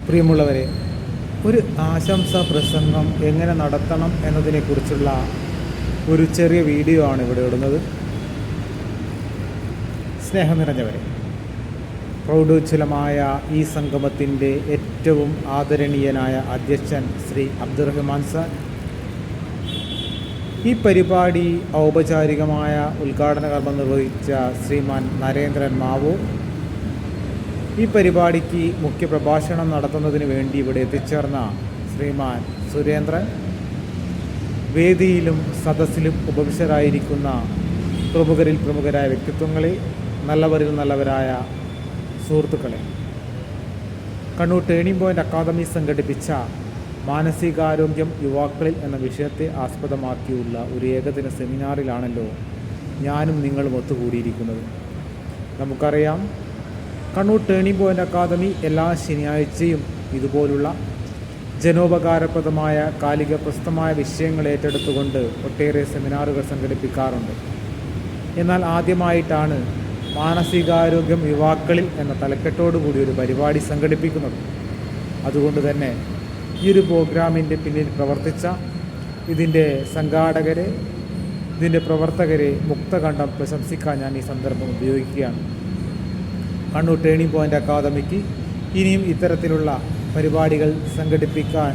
പ്രിയമുള്ളവരെ, ഒരു ആശംസാ പ്രസംഗം എങ്ങനെ നടത്തണം എന്നതിനെക്കുറിച്ചുള്ള ഒരു ചെറിയ വീഡിയോ ആണ് ഇവിടെ ഇടുന്നത്. സ്നേഹം നിറഞ്ഞവരെ, പ്രൗഢോജ്വലമായ ഈ സംഗമത്തിൻ്റെ ഏറ്റവും ആദരണീയനായ അധ്യക്ഷൻ ശ്രീ അബ്ദുറഹ്മാൻ സാർ, ഈ പരിപാടി ഔപചാരികമായ ഉദ്ഘാടന കർമ്മം നിർവഹിച്ച ശ്രീമാൻ നരേന്ദ്രൻ മാവൂർ, ഈ പരിപാടിക്ക് മുഖ്യപ്രഭാഷണം നടത്തുന്നതിന് വേണ്ടി ഇവിടെ എത്തിച്ചേർന്ന ശ്രീമാൻ സുരേന്ദ്രൻ, വേദിയിലും സദസ്സിലും ഉപവിഷ്ടരായിരിക്കുന്ന പ്രമുഖരിൽ പ്രമുഖരായ വ്യക്തിത്വങ്ങളെ, നല്ലവരിൽ നല്ലവരായ സുഹൃത്തുക്കളെ, കണ്ണൂർ ടേണിംഗ് പോയിൻ്റ് അക്കാദമി സംഘടിപ്പിച്ച മാനസികാരോഗ്യം യുവാക്കളിൽ എന്ന വിഷയത്തെ ആസ്പദമാക്കിയുള്ള ഒരു ഏകദിന സെമിനാറിലാണല്ലോ ഞാനും നിങ്ങളും ഒത്തുകൂടിയിരിക്കുന്നത്. നമുക്കറിയാം, കണ്ണൂർ ടേണിംഗ് പോയിൻ്റ് അക്കാദമി എല്ലാ ശനിയാഴ്ചയും ഇതുപോലുള്ള ജനോപകാരപ്രദമായ കാലിക പ്രസക്തമായ വിഷയങ്ങൾ ഏറ്റെടുത്തുകൊണ്ട് ഒട്ടേറെ സെമിനാറുകൾ സംഘടിപ്പിക്കാറുണ്ട്. എന്നാൽ ആദ്യമായിട്ടാണ് മാനസികാരോഗ്യം യുവാക്കളിൽ എന്ന തലക്കെട്ടോടുകൂടി ഒരു പരിപാടി സംഘടിപ്പിക്കുന്നത്. അതുകൊണ്ട് തന്നെ ഈ ഒരു പ്രോഗ്രാമിൻ്റെ പിന്നിൽ പ്രവർത്തിച്ച ഇതിൻ്റെ സംഘാടകരെ, ഇതിൻ്റെ പ്രവർത്തകരെ മുക്തകണ്ഠം പ്രശംസിക്കാൻ ഞാൻ ഈ സന്ദർഭം ഉപയോഗിക്കുകയാണ്. കണ്ണൂർ ടേണിംഗ് പോയിൻ്റ് അക്കാദമിക്ക് ഇനിയും ഇത്തരത്തിലുള്ള പരിപാടികൾ സംഘടിപ്പിക്കാൻ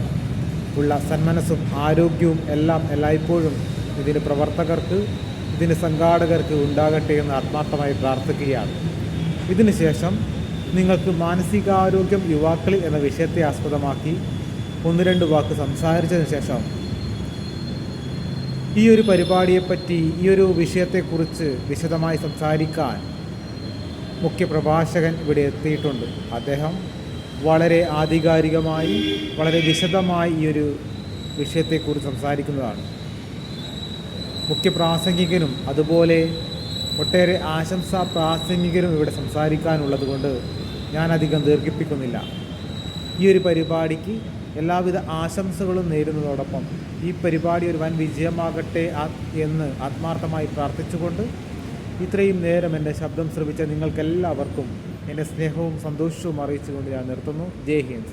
ഉള്ള സന്മനസ്സും ആരോഗ്യവും എല്ലാം എല്ലായ്പ്പോഴും ഇതിൻ്റെ പ്രവർത്തകർക്ക്, ഇതിൻ്റെ സംഘാടകർക്ക് ഉണ്ടാകട്ടെ എന്ന് ആത്മാർത്ഥമായി പ്രാർത്ഥിക്കുകയാണ്. ഇതിനുശേഷം നിങ്ങൾക്ക് മാനസികാരോഗ്യം യുവാക്കളിൽ എന്ന വിഷയത്തെ ആസ്പദമാക്കി ഒന്ന് രണ്ട് വാക്ക് സംസാരിച്ചതിന് ശേഷം ഈ ഒരു പരിപാടിയെപ്പറ്റി, ഈ ഒരു വിഷയത്തെക്കുറിച്ച് വിശദമായി സംസാരിക്കാൻ മുഖ്യപ്രഭാഷകൻ ഇവിടെ എത്തിയിട്ടുണ്ട്. അദ്ദേഹം വളരെ ആധികാരികമായി, വളരെ വിശദമായി ഈ ഒരു വിഷയത്തെക്കുറിച്ച് സംസാരിക്കുന്നതാണ്. മുഖ്യപ്രാസംഗികനും അതുപോലെ ഒട്ടേറെ ആശംസാ പ്രാസംഗികരും ഇവിടെ സംസാരിക്കാനുള്ളത് കൊണ്ട് ഞാനധികം ദീർഘിപ്പിക്കുന്നില്ല. ഈ ഒരു പരിപാടിക്ക് എല്ലാവിധ ആശംസകളും നേരുന്നതോടൊപ്പം ഈ പരിപാടി ഒരു വൻ വിജയമാകട്ടെ എന്ന് ആത്മാർത്ഥമായി പ്രാർത്ഥിച്ചുകൊണ്ട് ഇത്രയും നേരം എൻ്റെ ശബ്ദം ശ്രവിച്ച നിങ്ങൾക്കെല്ലാവർക്കും എൻ്റെ സ്നേഹവും സന്തോഷവും അറിയിച്ചുകൊണ്ട് ഞാൻ നിർത്തുന്നു. ജയ് ഹിന്ദ്.